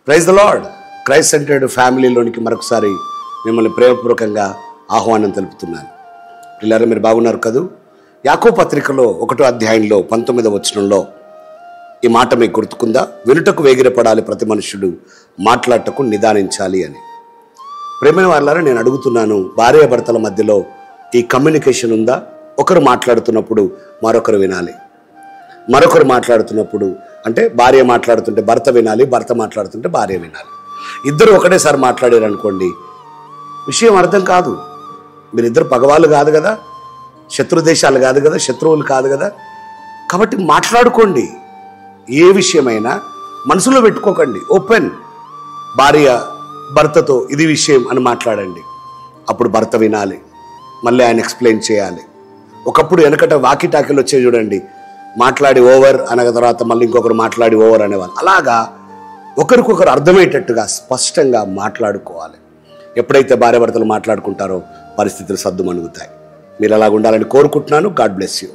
Praise the lord. Christ centered ఫ్యామిలీలోనికి మరొకసారి మిమ్మల్ని ప్రేమపూర్వకంగా ఆహ్వానం తెలుపుతున్నాను. పిల్లలు మీరు బాగున్నారు కదూ? యాకోబు పత్రికలో 1వ అధ్యాయంలో 19వ వచనంలో ఈ మాట మీకు గుర్తుకుందా? వినుటకు వేగిరపడాలి ప్రతి మనుషుడు, మాట్లాడటకు నిదానించాలి అని. ప్రేమైన వాళ్ళారా, నేను అడుగుతున్నాను, భార్యాభర్తల మధ్యలో ఈ కమ్యూనికేషన్ ఉందా? ఒకరు మాట్లాడుతున్నప్పుడు మరొకరు వినాలి, మరొకరు మాట్లాడుతున్నప్పుడు అంటే భార్య మాట్లాడుతుంటే భర్త వినాలి, భర్త మాట్లాడుతుంటే భార్య వినాలి. ఇద్దరు ఒకటేసారి మాట్లాడారు అనుకోండి, విషయం అర్థం కాదు. మీరిద్దరు పగవాళ్ళు కాదు కదా, శత్రు దేశాలు కాదు కదా, శత్రువులు కాదు కదా. కాబట్టి మాట్లాడుకోండి. ఏ విషయమైనా మనసులో పెట్టుకోకండి. ఓపెన్, భార్య భర్తతో ఇది విషయం అని మాట్లాడండి. అప్పుడు భర్త వినాలి, మళ్ళీ ఆయన ఎక్స్ప్లెయిన్ చేయాలి. ఒకప్పుడు వెనకట వాకిటాకీలు వచ్చే చూడండి, మాట్లాడి ఓవర్ అనగా తర్వాత మళ్ళీ ఇంకొకరు మాట్లాడి ఓవర్ అనేవాళ్ళు. అలాగా ఒకరికొకరు అర్థమయ్యేటట్టుగా స్పష్టంగా మాట్లాడుకోవాలి. ఎప్పుడైతే భార్యాభర్తలు మాట్లాడుకుంటారో పరిస్థితులు సద్దుమణుగుతాయి. మీరు అలాగ ఉండాలని కోరుకుంటున్నాను. God bless you.